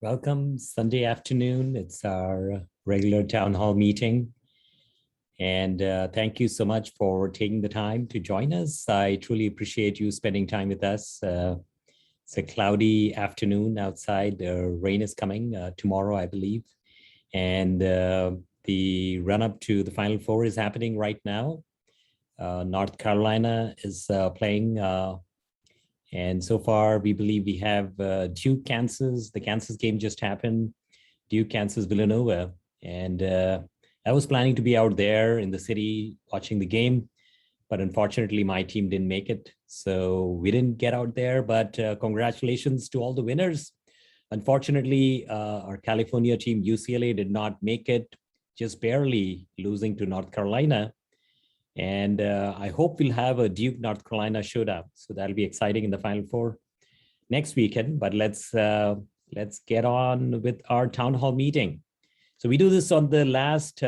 Welcome, Sunday afternoon. It's our regular town hall meeting. And thank you so much for taking the time to join us. I truly appreciate you spending time with us. It's a cloudy afternoon outside. Rain is coming tomorrow, I believe. And the run up to the Final Four is happening right now. North Carolina is playing. And so far, we believe we have Duke, Kansas. The Kansas game just happened. Duke, Kansas, Villanova. And I was planning to be out there in the city watching the game, but unfortunately, my team didn't make it. So we didn't get out there, but congratulations to all the winners. Unfortunately, our California team, UCLA, did not make it, just barely losing to North Carolina. And I hope we'll have a Duke North Carolina showdown. So that'll be exciting in the Final Four next weekend. But let's get on with our town hall meeting. So we do this on the last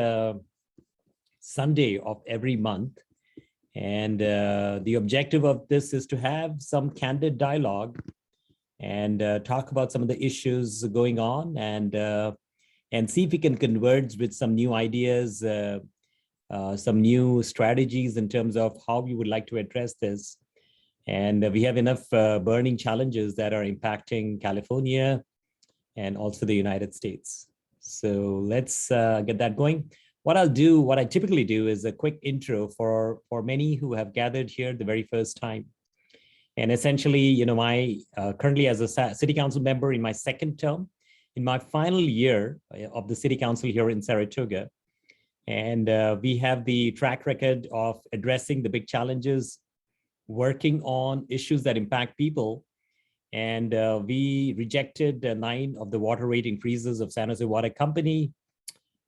Sunday of every month. And the objective of this is to have some candid dialogue and talk about some of the issues going on and see if we can converge with some new ideas, some new strategies in terms of how we would like to address this. And we have enough burning challenges that are impacting California and also the United States. So let's get that going. What I typically do is a quick intro for many who have gathered here the very first time. And essentially, my currently as a city council member in my second term, in my final year of the city council here in Saratoga. And we have the track record of addressing the big challenges, working on issues that impact people. And we rejected 9 of the water rate increases of San Jose Water Company,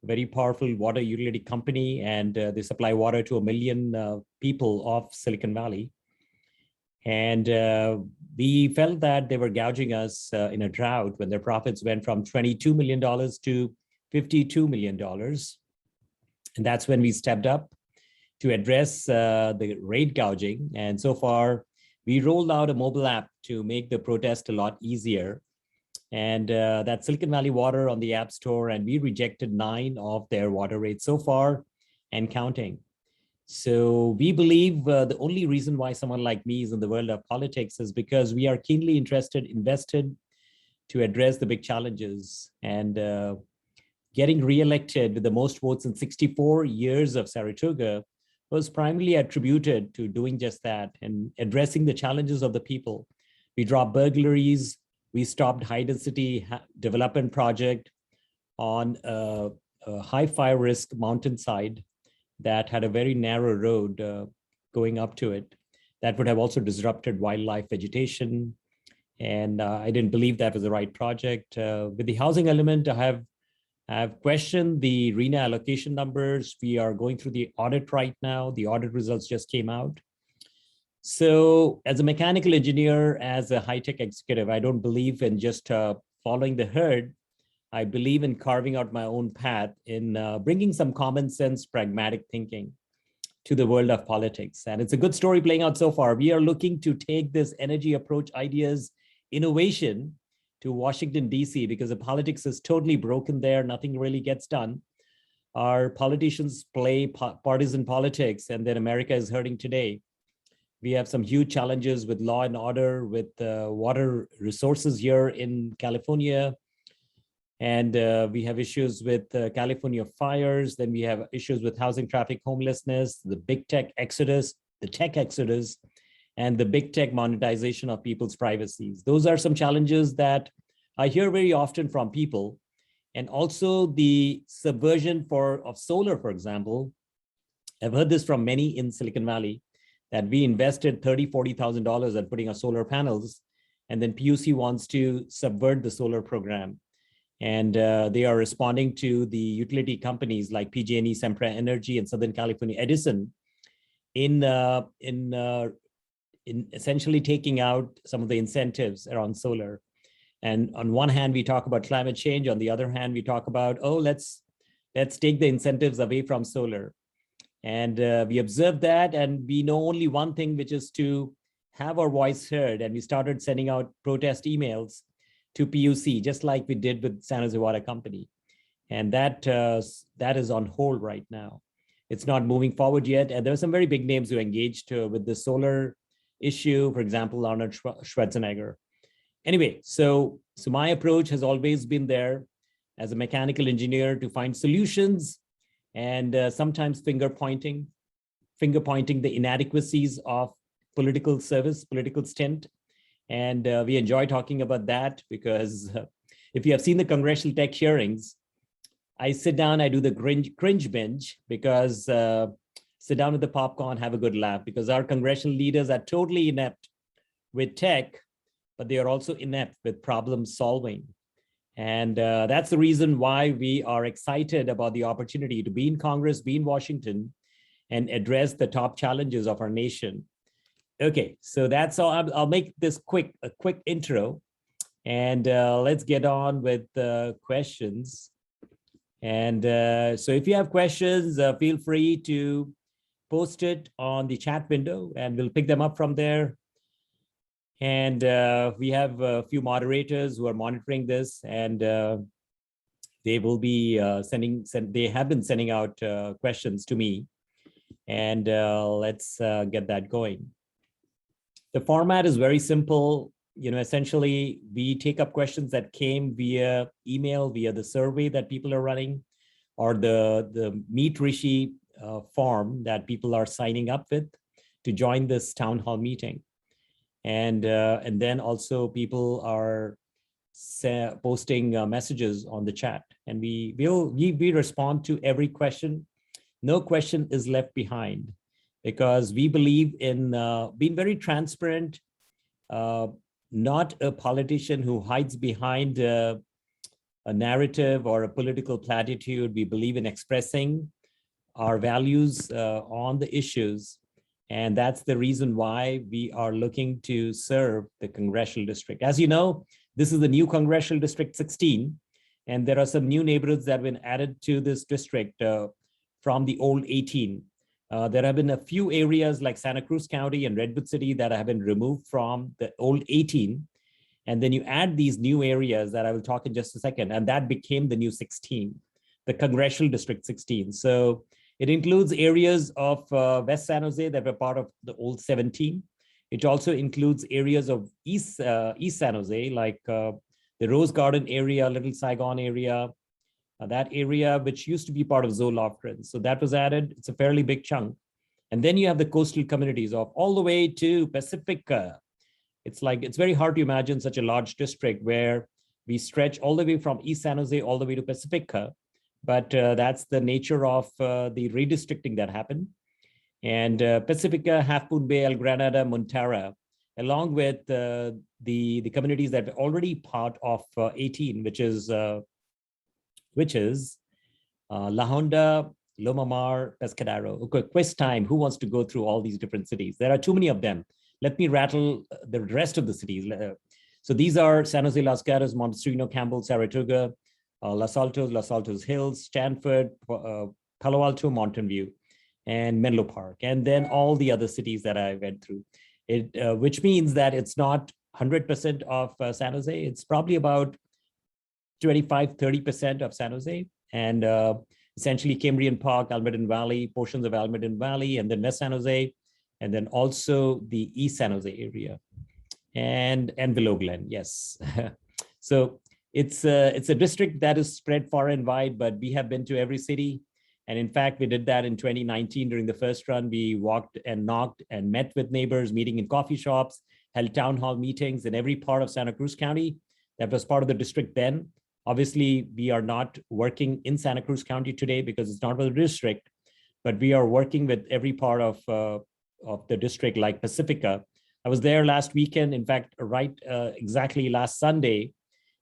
very powerful water utility company, and they supply water to 1 million people of Silicon Valley. And we felt that they were gouging us in a drought when their profits went from $22 million to $52 million. And that's when we stepped up to address the rate gouging. And so far, we rolled out a mobile app to make the protest a lot easier. And that's Silicon Valley Water on the App Store. And we rejected 9 of their water rates so far and counting. So we believe the only reason why someone like me is in the world of politics is because we are keenly invested to address the big challenges. And getting reelected with the most votes in 64 years of Saratoga was primarily attributed to doing just that and addressing the challenges of the people. We dropped burglaries. We stopped high density development project on a high fire risk mountainside that had a very narrow road going up to it. That would have also disrupted wildlife vegetation. And I didn't believe that was the right project. With the housing element, I've questioned the RENA allocation numbers. We are going through the audit right now. The audit results just came out. So as a mechanical engineer, as a high-tech executive, I don't believe in just following the herd. I believe in carving out my own path, in bringing some common sense, pragmatic thinking to the world of politics. And it's a good story playing out so far. We are looking to take this energy approach ideas, innovation, to Washington, D.C., because the politics is totally broken there. Nothing really gets done. Our politicians play partisan politics, and then America is hurting today. We have some huge challenges with law and order, with water resources here in California. And we have issues with California fires. Then we have issues with housing, traffic, homelessness, the big tech exodus, and the big tech monetization of people's privacies. Those are some challenges that I hear very often from people. And also the subversion of solar, for example. I've heard this from many in Silicon Valley, that we invested $30,000, $40,000 at putting our solar panels, and then PUC wants to subvert the solar program. And they are responding to the utility companies like PG&E, Sempra Energy, and Southern California Edison in essentially taking out some of the incentives around solar. And on one hand, we talk about climate change. On the other hand, we talk about, let's take the incentives away from solar. And we observed that, and we know only one thing, which is to have our voice heard. And we started sending out protest emails to PUC, just like we did with San Jose Water Company. And that is on hold right now. It's not moving forward yet. And there are some very big names who engaged with the solar issue, for example, Arnold Schwarzenegger. Anyway, so my approach has always been there as a mechanical engineer to find solutions and sometimes finger pointing the inadequacies of political service, political stint. And we enjoy talking about that because if you have seen the congressional tech hearings, I sit down, I do the cringe binge because sit down with the popcorn, have a good laugh, because our congressional leaders are totally inept with tech, but they are also inept with problem solving. And that's the reason why we are excited about the opportunity to be in Congress, be in Washington, and address the top challenges of our nation. Okay, so that's all. I'll make this a quick intro, and let's get on with the questions. And so if you have questions, feel free to post it on the chat window, and we'll pick them up from there. And we have a few moderators who are monitoring this, and they will be they have been sending out questions to me. And let's get that going. The format is very simple. Essentially, we take up questions that came via email, via the survey that people are running, or the Meet Rishi form that people are signing up with to join this town hall meeting. And then also people are posting messages on the chat, and we respond to every question. No question is left behind, because we believe in being very transparent, not a politician who hides behind a narrative or a political platitude. We believe in expressing our values on the issues. And that's the reason why we are looking to serve the congressional district. As you know, this is the new congressional district 16, and there are some new neighborhoods that have been added to this district from the old 18. There have been a few areas like Santa Cruz County and Redwood City that have been removed from the old 18. And then you add these new areas that I will talk in just a second, and that became the new 16, the congressional district 16. So it includes areas of West San Jose that were part of the old 17. It also includes areas of East San Jose, like the Rose Garden area, Little Saigon area, that area which used to be part of Zolofgren. So that was added. It's a fairly big chunk. And then you have the coastal communities of all the way to Pacifica. It's very hard to imagine such a large district where we stretch all the way from East San Jose all the way to Pacifica. But that's the nature of the redistricting that happened. And Pacifica, Half Moon Bay, El Granada, Montara, along with the communities that are already part of 18, which is La Honda, Loma Mar, Pescadero. Okay, quiz time. Who wants to go through all these different cities? There are too many of them. Let me rattle the rest of the cities. So these are San Jose, Las Gatas, Montesino, Campbell, Saratoga, Los Altos Hills, Stanford, Palo Alto, Mountain View, and Menlo Park, and then all the other cities that I went through. Which means that it's not 100% of San Jose. It's probably about 25-30% of San Jose, and essentially Cambrian Park, Almaden Valley, portions of Almaden Valley, and then West San Jose, and then also the East San Jose area, and Willow Glen. Yes. So it's a district that is spread far and wide, but we have been to every city. And in fact, we did that in 2019 during the first run. We walked and knocked and met with neighbors, meeting in coffee shops, held town hall meetings in every part of Santa Cruz County that was part of the district then. Obviously, we are not working in Santa Cruz County today because it's not a district, but we are working with every part of the district, like Pacifica. I was there last weekend, in fact, exactly last Sunday,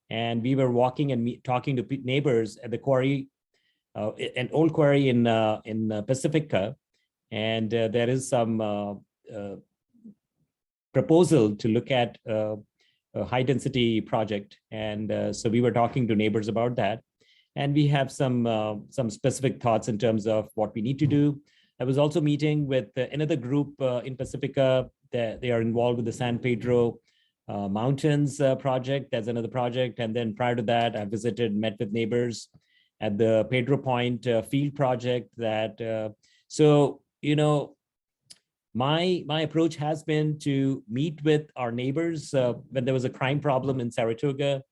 and we were walking and talking to neighbors at the quarry, an old quarry in Pacifica, and there is some proposal to look at a high density project, and so we were talking to neighbors about that, and we have some specific thoughts in terms of what we need to do. I was also meeting with another group in Pacifica. They are involved with the San Pedro Mountains project. That's another project. And then prior to that, I visited, met with neighbors at the Pedro Point field project. My approach has been to meet with our neighbors. When there was a crime problem in Saratoga,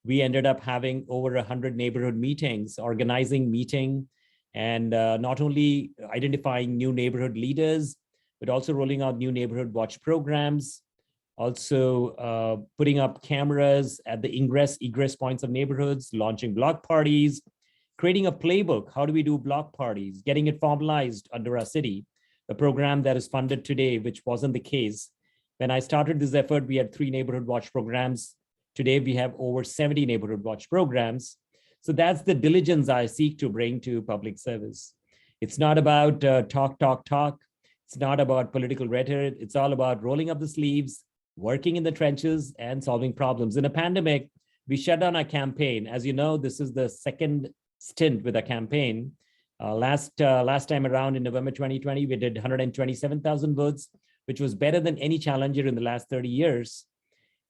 we ended up having over 100 neighborhood meetings, organizing meeting, and not only identifying new neighborhood leaders, but also rolling out new neighborhood watch programs, also putting up cameras at the ingress, egress points of neighborhoods, launching block parties, creating a playbook. How do we do block parties? Getting it formalized under our city, a program that is funded today, which wasn't the case. When I started this effort, we had 3 neighborhood watch programs. Today, we have over 70 neighborhood watch programs. So that's the diligence I seek to bring to public service. It's not about talk. It's not about political rhetoric. It's all about rolling up the sleeves, working in the trenches, and solving problems. In a pandemic, we shut down our campaign. As you know, this is the second stint with a campaign. Last time around in November 2020, we did 127,000 votes, which was better than any challenger in the last 30 years.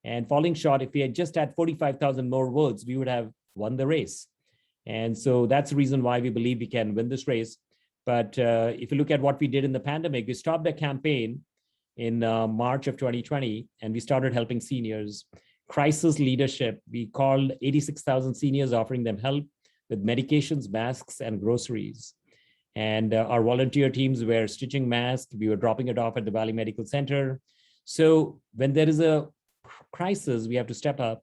And falling short, if we had just had 45,000 more votes, we would have won the race. And so that's the reason why we believe we can win this race. But if you look at what we did in the pandemic, we stopped the campaign in March of 2020, and we started helping seniors. Crisis leadership, we called 86,000 seniors, offering them help with medications, masks, and groceries. And our volunteer teams were stitching masks. We were dropping it off at the Valley Medical Center. So when there is a crisis, we have to step up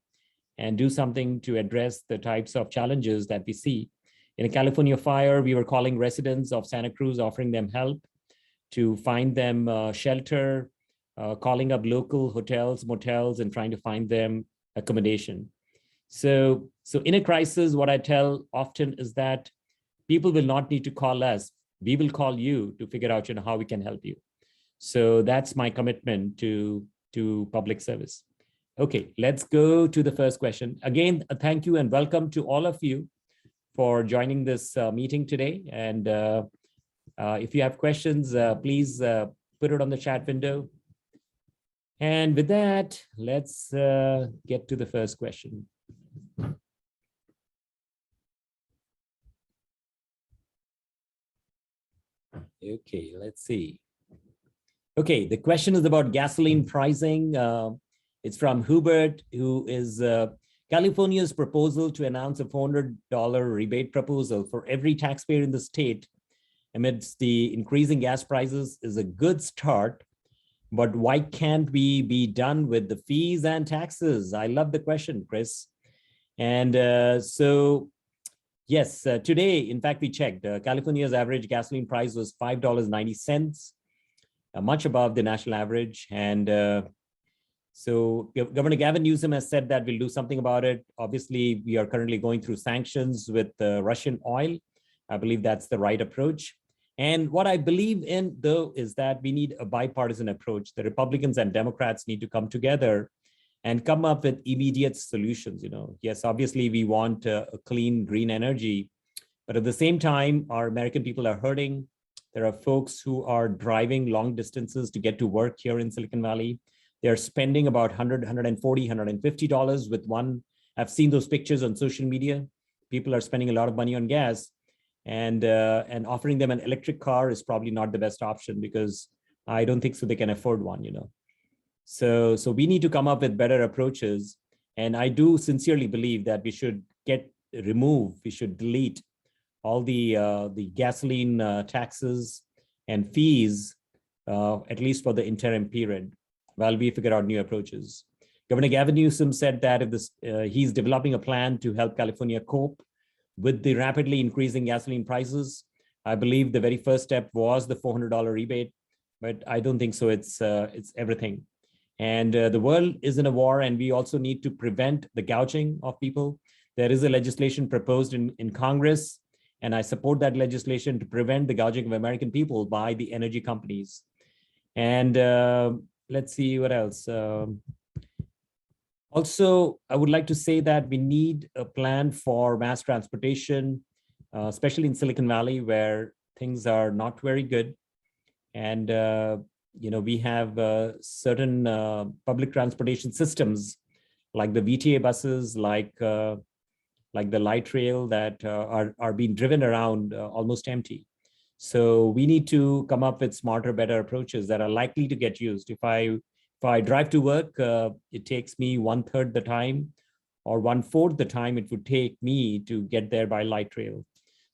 and do something to address the types of challenges that we see. In a California fire, we were calling residents of Santa Cruz, offering them help to find them shelter, calling up local hotels, motels, and trying to find them accommodation. So in a crisis, what I tell often is that people will not need to call us. We will call you to figure out how we can help you. So that's my commitment to public service. Okay, let's go to the first question. Again, thank you and welcome to all of you for joining this meeting today. And if you have questions, please put it on the chat window. And with that, let's get to the first question. Okay, let's see. Okay, the question is about gasoline pricing. It's from Hubert, who is California's proposal to announce a $400 rebate proposal for every taxpayer in the state amidst the increasing gas prices is a good start, but why can't we be done with the fees and taxes? I love the question, Chris. And yes, today, in fact, we checked, California's average gasoline price was $5.90, much above the national average. And so Governor Gavin Newsom has said that we'll do something about it. Obviously, we are currently going through sanctions with Russian oil. I believe that's the right approach. And what I believe in, though, is that we need a bipartisan approach. The Republicans and Democrats need to come together and come up with immediate solutions. Yes, obviously, we want a clean, green energy, but at the same time, our American people are hurting. There are folks who are driving long distances to get to work here in Silicon Valley. They're spending about $100, $140, $150 with one. I've seen those pictures on social media. People are spending a lot of money on gas, and offering them an electric car is probably not the best option, because I don't think so they can afford one, So we need to come up with better approaches. And I do sincerely believe that we should we should delete all the gasoline taxes and fees, at least for the interim period, while we figure out new approaches. Governor Gavin Newsom said that if he's developing a plan to help California cope with the rapidly increasing gasoline prices. I believe the very first step was the $400 rebate, but I don't think so. It's everything. And the world is in a war, and we also need to prevent the gouging of people. There is a legislation proposed in Congress, and I support that legislation to prevent the gouging of American people by the energy companies. And let's see what else. Also, I would like to say that we need a plan for mass transportation, especially in Silicon Valley, where things are not very good. And we have certain public transportation systems like the VTA buses, like the light rail that are being driven around almost empty. So we need to come up with smarter, better approaches that are likely to get used. If I drive to work, it takes me 1/3 the time, or 1/4 the time it would take me to get there by light rail.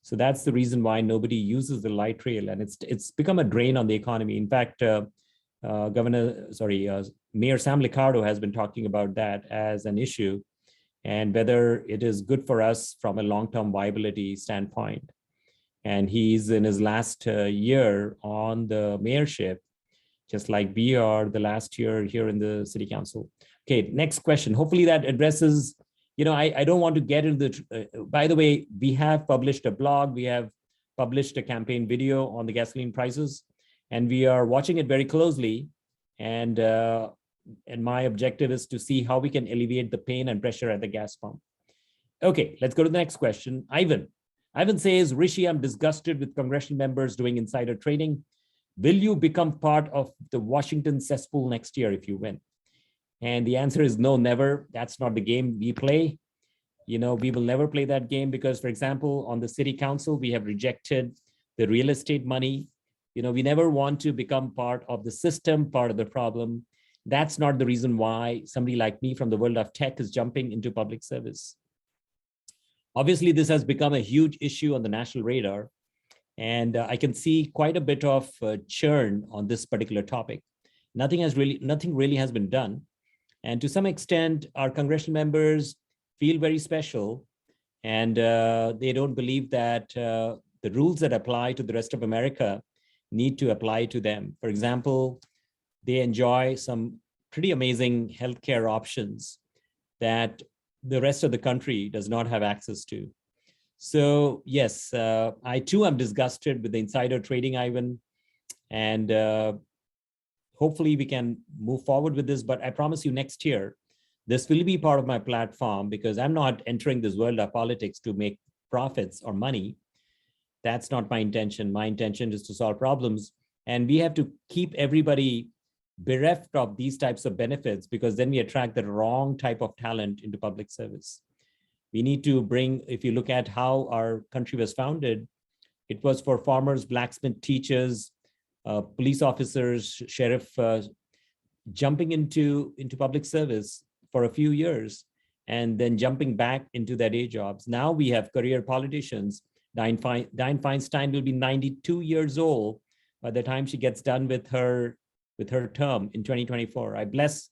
So that's the reason why nobody uses the light rail, and it's become a drain on the economy. In fact, Mayor Sam Liccardo has been talking about that as an issue, and whether it is good for us from a long-term viability standpoint. And he's in his last year on the mayorship, just like we are the last year here in the city council. Okay, next question. Hopefully that addresses, I don't want to get into the, by the way, we have published a blog, we have published a campaign video on the gasoline prices, and we are watching it very closely. And my objective is to see how we can alleviate the pain and pressure at the gas pump. Okay, let's go to the next question. Ivan says, Rishi, I'm disgusted with congressional members doing insider trading. Will you become part of the Washington cesspool next year if you win? And the answer is no, never. That's not the game we play. We will never play that game because, for example, on the city council, we have rejected the real estate money. We never want to become part of the system, part of the problem. That's not the reason why somebody like me from the world of tech is jumping into public service. Obviously, this has become a huge issue on the national radar, and I can see quite a bit of churn on this particular topic. Nothing really has been done. And to some extent, our congressional members feel very special, and they don't believe that the rules that apply to the rest of America need to apply to them. For example, they enjoy some pretty amazing healthcare options that the rest of the country does not have access to. So yes, I too am disgusted with the insider trading, Ivan, and hopefully we can move forward with this. But I promise you next year, this will be part of my platform because I'm not entering this world of politics to make profits or money. That's not my intention. My intention is to solve problems. And we have to keep everybody bereft of these types of benefits because then we attract the wrong type of talent into public service. We need to bring, if you look at how our country was founded, it was for farmers, blacksmith, teachers, police officers, sheriff, jumping into public service for a few years and then jumping back into their day jobs. Now we have career politicians. Dianne Feinstein will be 92 years old by the time she gets done with her term in 2024. I bless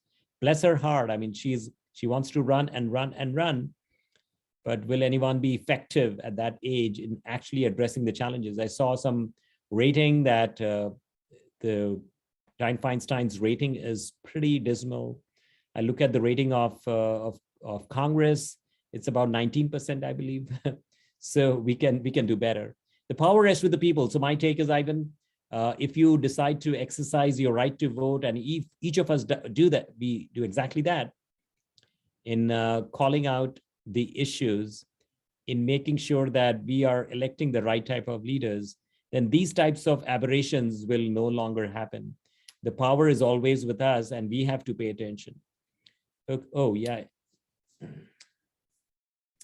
her heart. I mean, she wants to run and run and run, but will anyone be effective at that age in actually addressing the challenges? I saw some rating that the Dianne Feinstein's rating is pretty dismal. I look at the rating of Congress, it's about 19%, I believe. So we can do better. The power rests with the people. So my take is, Ivan, if you decide to exercise your right to vote, and if each of us do that, we do exactly that in calling out the issues, in making sure that we are electing the right type of leaders, then these types of aberrations will no longer happen. The power is always with us, and we have to pay attention. Oh, yeah.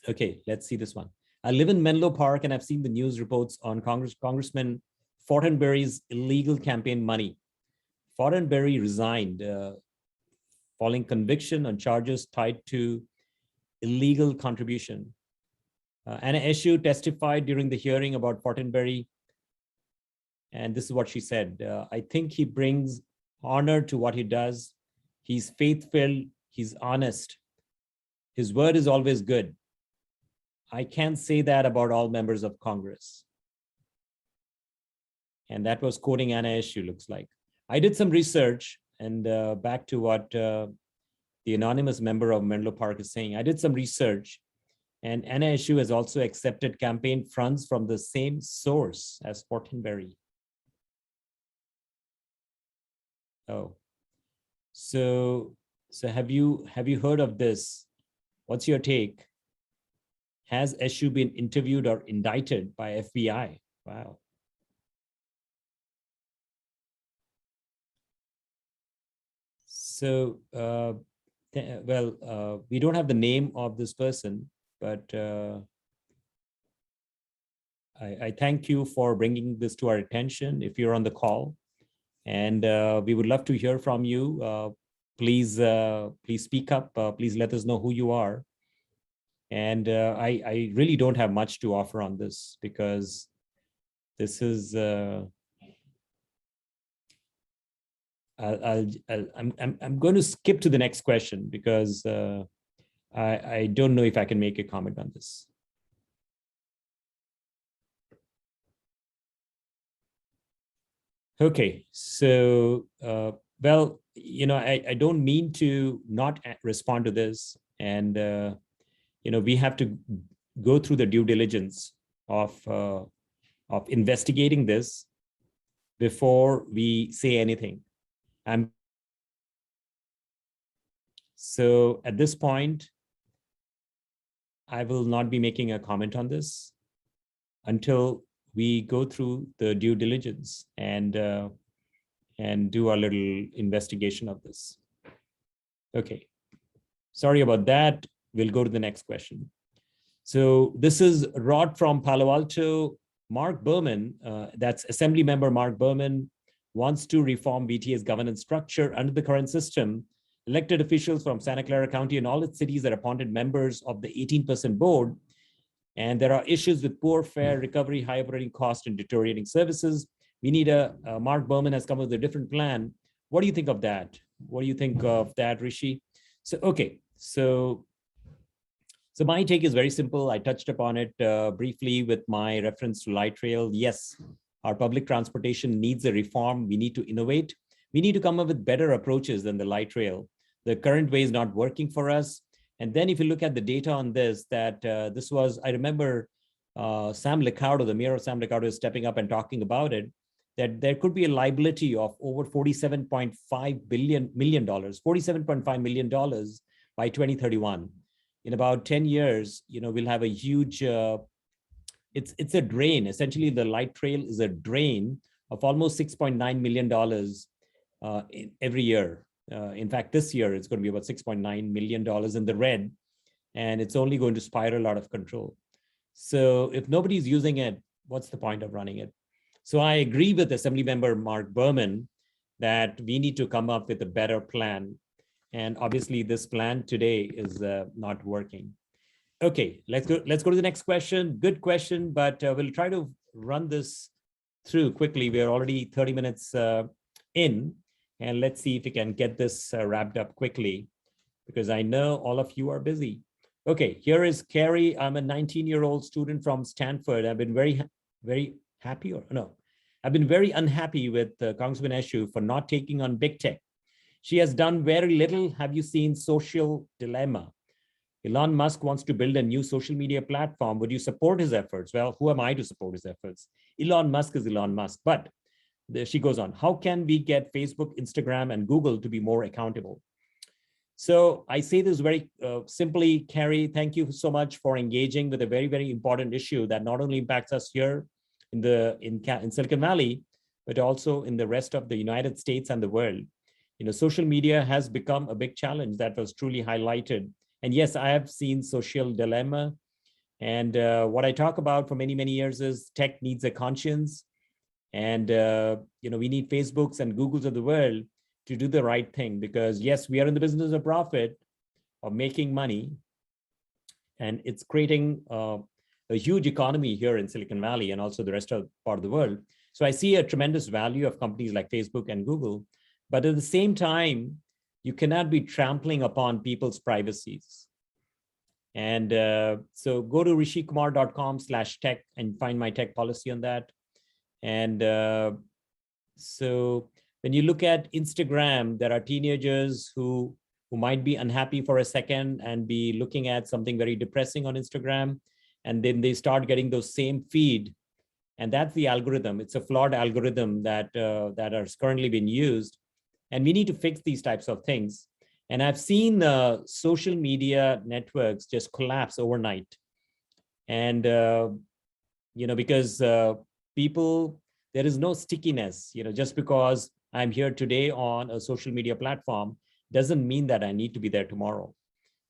Okay, let's see this one. I live in Menlo Park, and I've seen the news reports on Congressman Fortenberry's illegal campaign money. Fortenberry resigned following conviction on charges tied to illegal contribution. Anna Eshoo testified during the hearing about Fortenberry, and this is what she said. I think he brings honor to what he does. He's faith-filled, he's honest. His word is always good. I can't say that about all members of Congress. And that was quoting Anna Eshoo, looks like. I did some research, and back to what the anonymous member of Menlo Park is saying. I did some research, and Anna Eshoo has also accepted campaign funds from the same source as Fortenberry. Oh, so have you heard of this? What's your take? Has Eshoo been interviewed or indicted by FBI? Wow. So, we don't have the name of this person, but I thank you for bringing this to our attention if you're on the call. And we would love to hear from you. Please speak up. Please let us know who you are. And I really don't have much to offer on this because this is, I'm going to skip to the next question because I don't know if I can make a comment on this. Okay, so, well, I don't mean to not respond to this. And, we have to go through the due diligence of investigating this before we say anything. So at this point, I will not be making a comment on this until we go through the due diligence and do a little investigation of this. Okay, sorry about that. We'll go to the next question. So this is Rod from Palo Alto. Mark Berman, that's Assembly Member Mark Berman, wants to reform VTA's governance structure. Under the current system, elected officials from Santa Clara County and all its cities are appointed members of the 18% board. And there are issues with poor fare recovery, high operating cost, and deteriorating services. We need Mark Berman has come up with a different plan. What do you think of that? What do you think of that, Rishi? So, okay, so my take is very simple. I touched upon it briefly with my reference to light rail. Yes, our public transportation needs a reform. We need to innovate. We need to come up with better approaches than the light rail. The current way is not working for us. And then if you look at the data on this, that this was, I remember Sam Liccardo, the mayor of Sam Liccardo, is stepping up and talking about it, that there could be a liability of over $47.5 million by 2031. In about 10 years, we'll have a huge, it's a drain. Essentially, the light trail is a drain of almost $6.9 million every year. In fact, this year, it's going to be about $6.9 million in the red, and it's only going to spiral out of control. So if nobody's using it, what's the point of running it? So I agree with Assembly Member Mark Berman that we need to come up with a better plan. And obviously this plan today is not working. Okay, let's go to the next question. Good question, but we'll try to run this through quickly. We are already 30 minutes in, and let's see if we can get this wrapped up quickly, because I know all of you are busy. Okay, here is Carrie. I'm a 19-year-old student from Stanford. I've been very happy, or no, I've been very unhappy with Congressman Eshu for not taking on big tech. She has done very little. Have you seen Social Dilemma? Elon Musk wants to build a new social media platform. Would you support his efforts? Well, who am I to support his efforts? Elon Musk is Elon Musk. But she goes on, how can we get Facebook, Instagram, and Google to be more accountable? So I say this very simply, Carrie, thank you so much for engaging with a very, very important issue that not only impacts us here in Silicon Valley, but also in the rest of the United States and the world. Social media has become a big challenge that was truly highlighted. And yes, I have seen Social Dilemma. And what I talk about for many, many years is tech needs a conscience. And we need Facebooks and Googles of the world to do the right thing, because yes, we are in the business of profit, of making money. And it's creating a huge economy here in Silicon Valley and also the rest of part of the world. So I see a tremendous value of companies like Facebook and Google. But at the same time, you cannot be trampling upon people's privacies. And so go to rishikumar.com/tech and find my tech policy on that. And so when you look at Instagram, there are teenagers who might be unhappy for a second and be looking at something very depressing on Instagram. And then they start getting those same feed. And that's the algorithm. It's a flawed algorithm that is currently being used. And we need to fix these types of things. And I've seen social media networks just collapse overnight. And, because people, there is no stickiness, just because I'm here today on a social media platform doesn't mean that I need to be there tomorrow.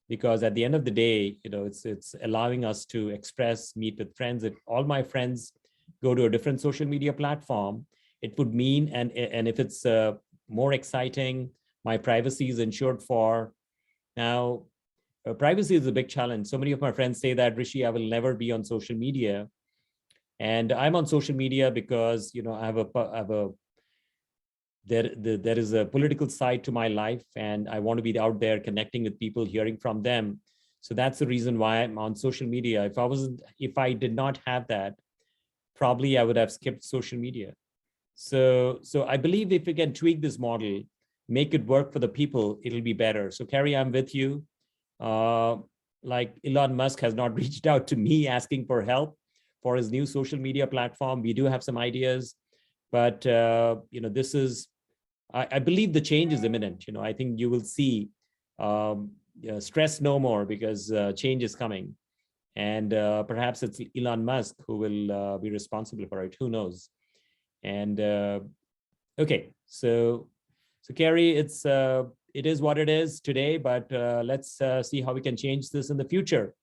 Because at the end of the day, it's allowing us to express, meet with friends. If all my friends go to a different social media platform, it would mean, and if it's more exciting, my privacy is ensured for. Now, privacy is a big challenge. So many of my friends say that, Rishi, I will never be on social media. And I'm on social media because, there is a political side to my life, and I want to be out there connecting with people, hearing from them. So that's the reason why I'm on social media. If I did not have that, probably I would have skipped social media. So I believe if we can tweak this model, make it work for the people, it'll be better. So Carrie, I'm with you. Like Elon Musk has not reached out to me asking for help for his new social media platform. We do have some ideas, but this is, I believe the change is imminent. I think you will see stress no more, because change is coming. And perhaps it's Elon Musk who will be responsible for it. Who knows? And okay, so Carrie, it is what it is today, but let's see how we can change this in the future.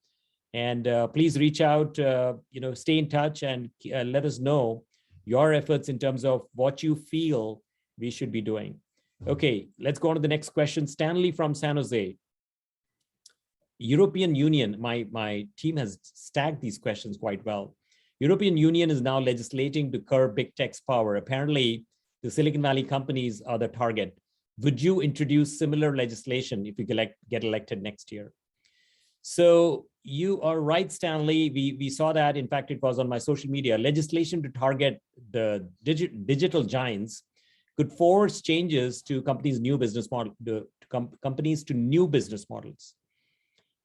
And please reach out, stay in touch, and let us know your efforts in terms of what you feel we should be doing. Okay, let's go on to the next question. Stanley from San Jose. European Union, my team has stacked these questions quite well. European Union is now legislating to curb big tech's power. Apparently, the Silicon Valley companies are the target. Would you introduce similar legislation if you get elected next year? So you are right, Stanley. We saw that. In fact, it was on my social media. Legislation to target the digital giants could force changes to companies' new business model, companies to new business models.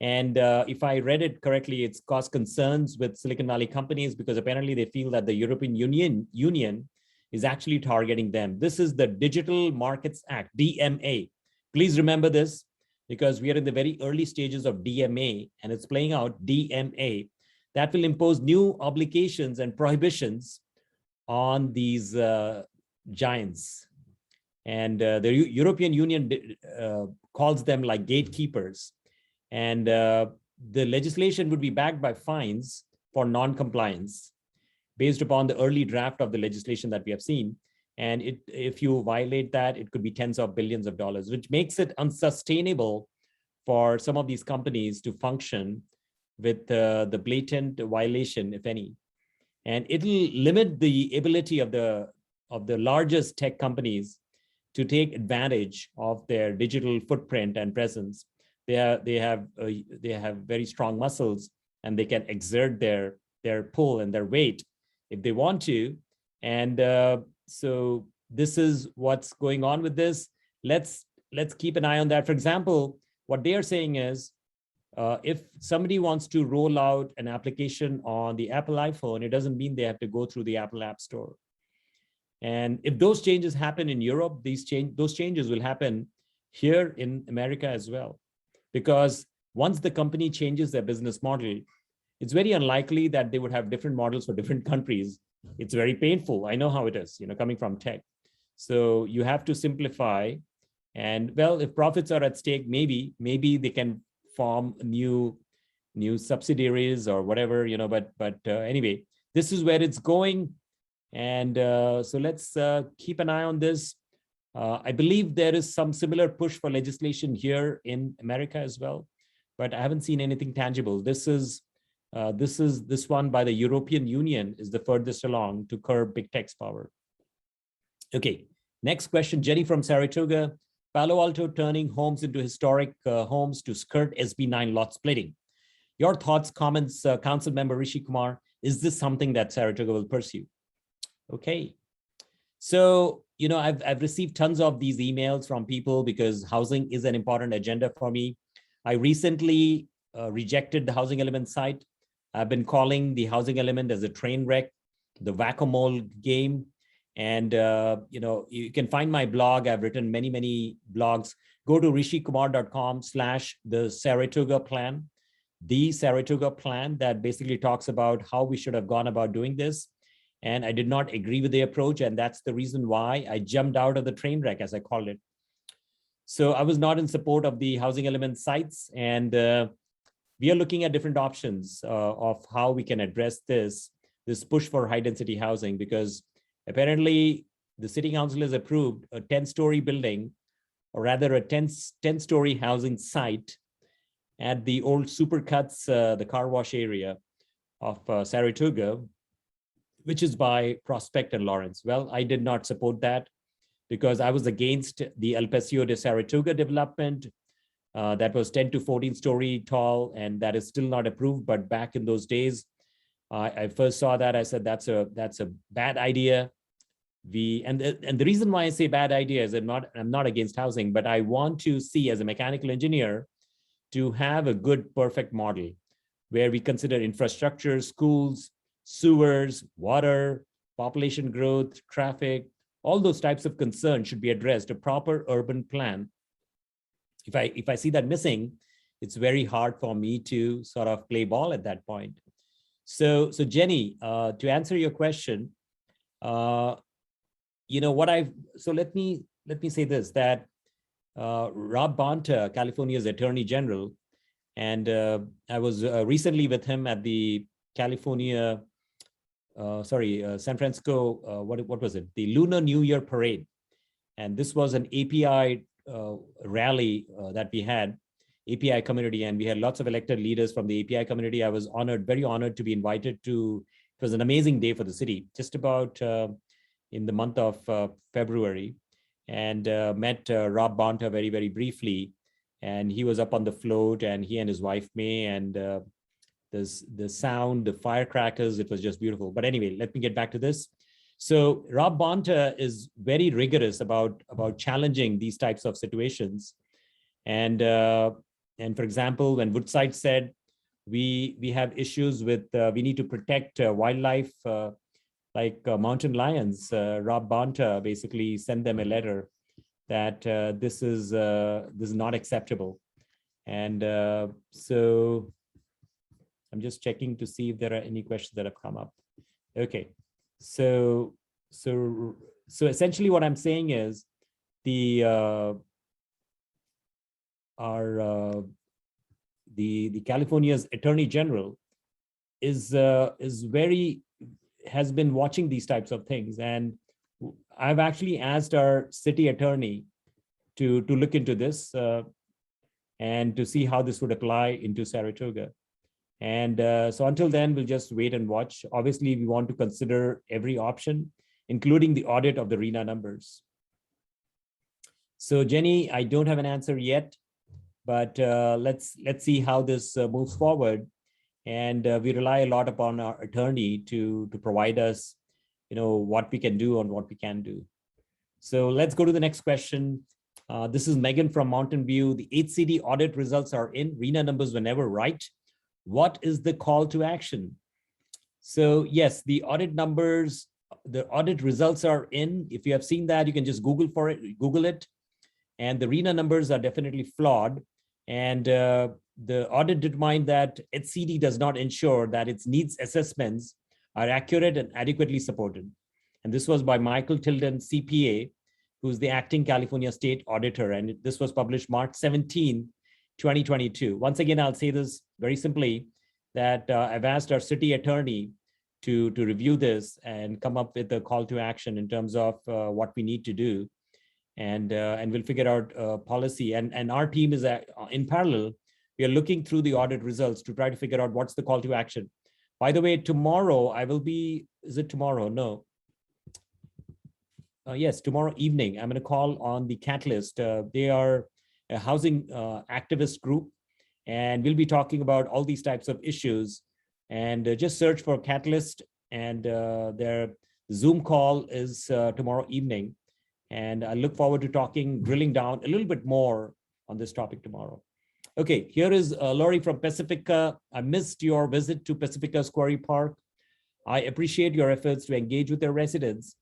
And if I read it correctly, it's caused concerns with Silicon Valley companies, because apparently they feel that the European Union is actually targeting them. This is the Digital Markets Act, DMA. Please remember this, because we are in the very early stages of DMA, and it's playing out. DMA that will impose new obligations and prohibitions on these giants. And the European Union calls them like gatekeepers. And the legislation would be backed by fines for non-compliance based upon the early draft of the legislation that we have seen. And if you violate that, it could be tens of billions of dollars, which makes it unsustainable for some of these companies to function with the blatant violation, if any. And it'll limit the ability of the largest tech companies to take advantage of their digital footprint and presence. They have very strong muscles, and they can exert their pull and their weight if they want to. And so this is what's going on with this. Let's keep an eye on that. For example, what they are saying is, if somebody wants to roll out an application on the Apple iPhone, it doesn't mean they have to go through the Apple App Store. And if those changes happen in Europe, those changes will happen here in America as well. Because once the company changes their business model, it's very unlikely that they would have different models for different countries. It's very painful. I know how it is, coming from tech. So you have to simplify. And well, if profits are at stake, maybe they can form new subsidiaries or whatever, but anyway, this is where it's going. And so let's keep an eye on this. I believe there is some similar push for legislation here in America as well, but I haven't seen anything tangible. This one by the European Union is the furthest along to curb big tech's power. Okay, next question, Jenny from Saratoga. Palo Alto turning homes into historic homes to skirt SB9 lot splitting. Your thoughts, comments, Council Member Rishi Kumar. Is this something that Saratoga will pursue? Okay, so I've received tons of these emails from people because housing is an important agenda for me. I recently rejected the housing element site. I've been calling the housing element as a train wreck, the whack-a-mole game. And you can find my blog. I've written many blogs. Go to rishikumar.com/the Saratoga plan, the Saratoga plan, that basically talks about how we should have gone about doing this. And I did not agree with the approach. And that's the reason why I jumped out of the train wreck, as I called it. So I was not in support of the housing element sites, and we are looking at different options of how we can address this push for high density housing, because apparently the city council has approved a 10-story building, or rather a 10-story housing site at the old Supercuts, the car wash area of Saratoga, which is by Prospect and Lawrence. Well, I did not support that because I was against the El Paseo de Saratoga development that was 10 to 14-story tall, and that is still not approved. But back in those days, I first saw that. I said that's a bad idea. And the reason why I say bad idea is I'm not against housing, but I want to see, as a mechanical engineer, to have a good, perfect model where we consider infrastructure, schools, sewers, water, population growth, traffic, all those types of concerns should be addressed. A proper urban plan. If I see that missing, it's very hard for me to sort of play ball at that point. So Jenny, to answer your question, so let me say this, that Rob Bonta, California's Attorney General, and I was recently with him at the San Francisco, what was it? The Lunar New Year Parade. And this was an API rally that we had, API community, and we had lots of elected leaders from the API community. I was honored, very honored to be invited to. It was an amazing day for the city, just about in the month of February, and met Rob Bonta very, very briefly. And he was up on the float, and he and his wife, May, and the sound, the firecrackers, it was just beautiful. But anyway, let me get back to this. So Rob Bonta is very rigorous about challenging these types of situations. And for example, when Woodside said we have issues with, we need to protect wildlife like mountain lions, Rob Bonta basically sent them a letter that this is not acceptable. And so I'm just checking to see if there are any questions that have come up. Okay, so essentially what I'm saying is the California's Attorney General has been watching these types of things, and I've actually asked our city attorney to look into this and to see how this would apply into Saratoga. And so until then, we'll just wait and watch. Obviously, we want to consider every option, including the audit of the RENA numbers. So Jenny, I don't have an answer yet, but let's see how this moves forward. And we rely a lot upon our attorney to provide us, what we can do and what we can do. So let's go to the next question. This is Megan from Mountain View. The HCD audit results are in. RENA numbers were never right. What is the call to action? So yes, the audit numbers, the audit results are in. If you have seen that, you can just Google it. And the RENA numbers are definitely flawed. And the audit determined that HCD does not ensure that its needs assessments are accurate and adequately supported. And this was by Michael Tilden, CPA, who's the acting California state auditor. And this was published March 17, 2022. Once again, I'll say this very simply, that I've asked our city attorney to review this and come up with a call to action in terms of what we need to do. And we'll figure out policy. And our team is in parallel. We are looking through the audit results to try to figure out what's the call to action. By the way, tomorrow I will be, is it tomorrow? No. Yes, tomorrow evening, I'm going to call on the Catalyst. They are a housing activist group, and we'll be talking about all these types of issues. And just search for Catalyst, and their Zoom call is tomorrow evening. And I look forward to drilling down a little bit more on this topic tomorrow. Okay, here is Laurie from Pacifica. I missed your visit to Pacifica's Quarry Park. I appreciate your efforts to engage with their residents.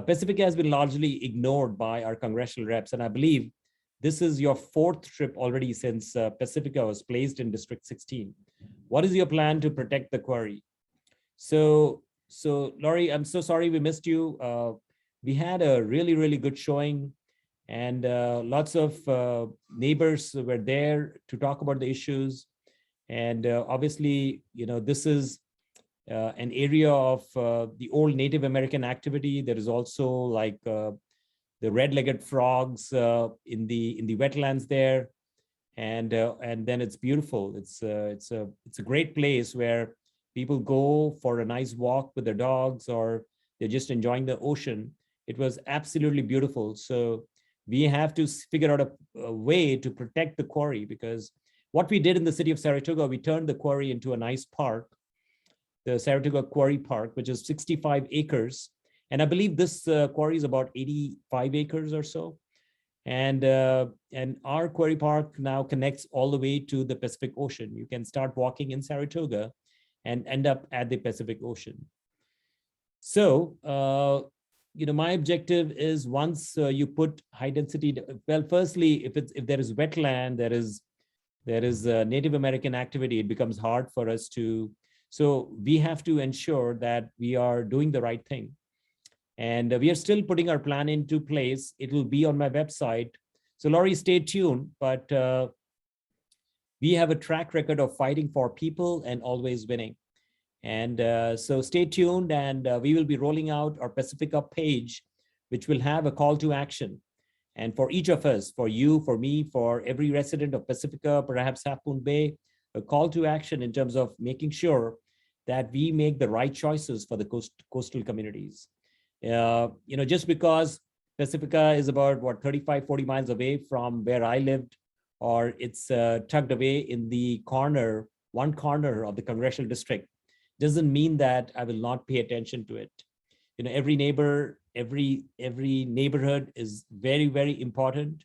Pacifica has been largely ignored by our congressional reps, and I believe this is your 4th trip already since Pacifica was placed in District 16. What is your plan to protect the quarry? So Laurie, I'm so sorry we missed you. We had a really, really good showing. And lots of neighbors were there to talk about the issues. And obviously, this is an area of the old Native American activity. There is also like the red-legged frogs in the wetlands there, and then it's beautiful. It's a great place where people go for a nice walk with their dogs, or they're just enjoying the ocean. It was absolutely beautiful. So we have to figure out a way to protect the quarry, because what we did in the city of Saratoga, we turned the quarry into a nice park, the Saratoga Quarry Park, which is 65 acres. And I believe this quarry is about 85 acres or so. And our quarry park now connects all the way to the Pacific Ocean. You can start walking in Saratoga and end up at the Pacific Ocean. So, my objective is, once you put high density, well, firstly, if there is wetland, there is Native American activity, it becomes hard for us to. So we have to ensure that we are doing the right thing. And we are still putting our plan into place. It will be on my website. So Laurie, stay tuned, but we have a track record of fighting for people and always winning. And so stay tuned, and we will be rolling out our Pacifica page, which will have a call to action. And for each of us, for you, for me, for every resident of Pacifica, perhaps Half Moon Bay, a call to action in terms of making sure that we make the right choices for the coastal communities. Just because Pacifica is about 35, 40 miles away from where I lived, or it's tucked away in the one corner of the Congressional district, doesn't mean that I will not pay attention to it. Every neighbor, every neighborhood is very, very important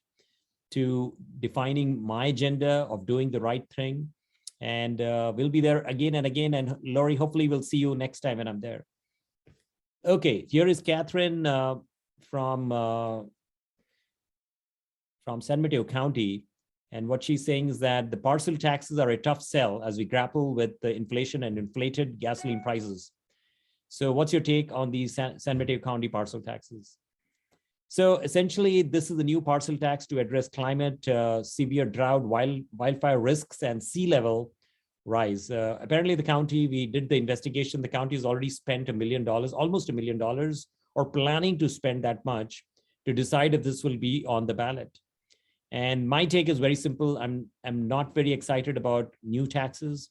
to defining my agenda of doing the right thing. And we'll be there again and again. And Laurie, hopefully we'll see you next time when I'm there. Okay, here is Catherine from San Mateo County. And what she's saying is that the parcel taxes are a tough sell as we grapple with the inflation and inflated gasoline prices. So what's your take on these San Mateo County parcel taxes? So essentially, this is the new parcel tax to address climate, severe drought, wildfire risks, and sea level rise. Apparently, the county, we did the investigation, the county has already spent $1 million, almost $1 million, or planning to spend that much to decide if this will be on the ballot. And my take is very simple. I'm not very excited about new taxes.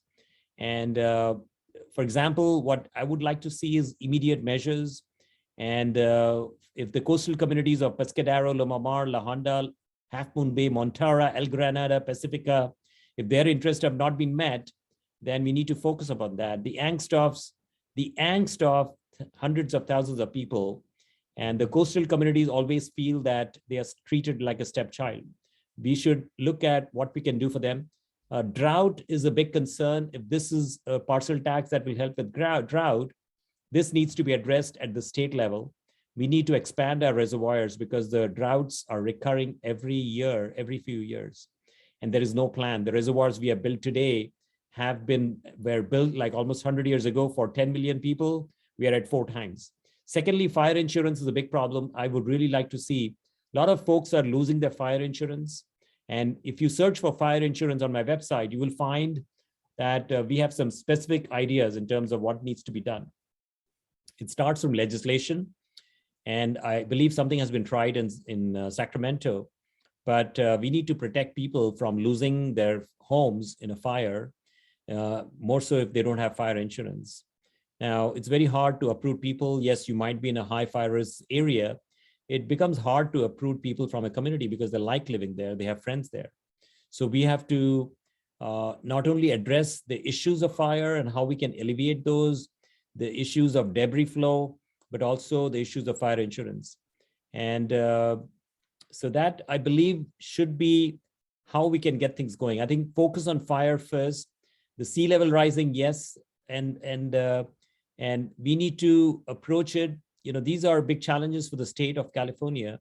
And for example, what I would like to see is immediate measures. And if the coastal communities of Pescadero, Loma Mar, La Honda, Half Moon Bay, Montara, El Granada, Pacifica, if their interests have not been met, then we need to focus upon that. The angst of hundreds of thousands of people, and the coastal communities always feel that they are treated like a stepchild. We should look at what we can do for them. Drought is a big concern. If this is a parcel tax that will help with drought, this needs to be addressed at the state level. We need to expand our reservoirs because the droughts are recurring every year, every few years, and there is no plan. The reservoirs we have built today were built like almost 100 years ago for 10 million people. We are at 4 times. Secondly, fire insurance is a big problem. I would really like to see, a lot of folks are losing their fire insurance. And if you search for fire insurance on my website, you will find that we have some specific ideas in terms of what needs to be done. It starts from legislation. And I believe something has been tried in Sacramento, but we need to protect people from losing their homes in a fire, more so if they don't have fire insurance. Now, it's very hard to uproot people. Yes, you might be in a high fire risk area. It becomes hard to uproot people from a community because they like living there, they have friends there. So we have to not only address the issues of fire and how we can alleviate those, the issues of debris flow, but also the issues of fire insurance. And so that, I believe, should be how we can get things going. I think focus on fire first, the sea level rising, yes, and we need to approach it. These are big challenges for the state of California,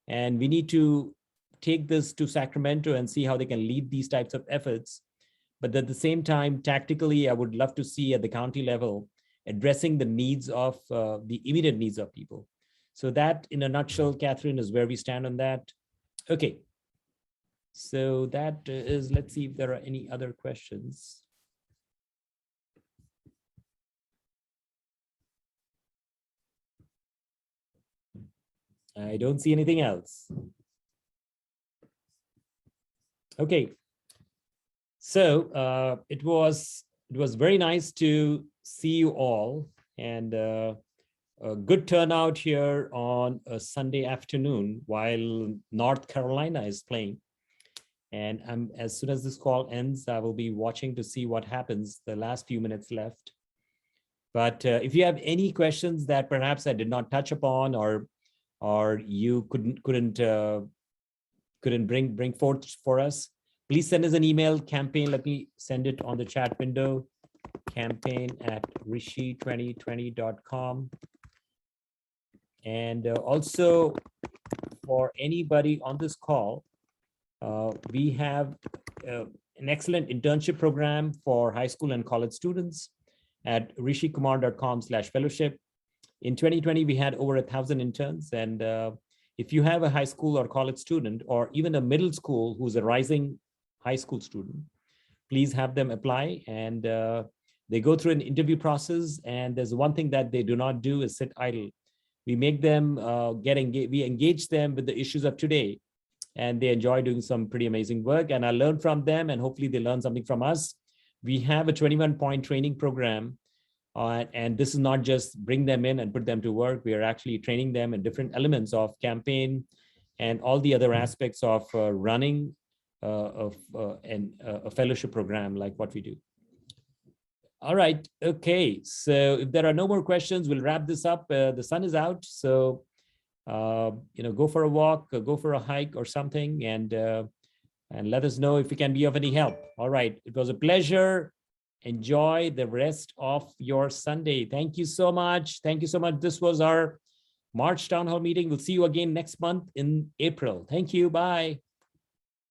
and we need to take this to Sacramento and see how they can lead these types of efforts. But at the same time, tactically, I would love to see at the county level addressing the needs of the immediate needs of people. So that, in a nutshell, Catherine, is where we stand on that. Okay. So that is, let's see if there are any other questions. I don't see anything else. Okay. So it was very nice to see you all, and a good turnout here on a Sunday afternoon while North Carolina is playing. And as soon as this call ends, I will be watching to see what happens the last few minutes left. But if you have any questions that perhaps I did not touch upon, or you couldn't bring forth for us, please send us an email, campaign. Let me send it on the chat window, campaign@rishi2020.com. And also, for anybody on this call, we have an excellent internship program for high school and college students at rishikumar.com/fellowship. In 2020, we had over 1,000 interns. And if you have a high school or college student, or even a middle school who's a rising high school student, please have them apply. And they go through an interview process. And there's one thing that they do not do is sit idle. We make them get engaged. We engage them with the issues of today, and they enjoy doing some pretty amazing work. And I learn from them, and hopefully they learn something from us. We have a 21-point training program. And this is not just bring them in and put them to work. We are actually training them in different elements of campaign and all the other aspects of running a fellowship program like what we do. All right. Okay. So if there are no more questions, we'll wrap this up. The sun is out. So, go for a walk, go for a hike or something, and let us know if we can be of any help. All right. It was a pleasure. Enjoy the rest of your Sunday. Thank you so much. Thank you so much. This was our March Town Hall meeting. We'll see you again next month in April. Thank you. Bye.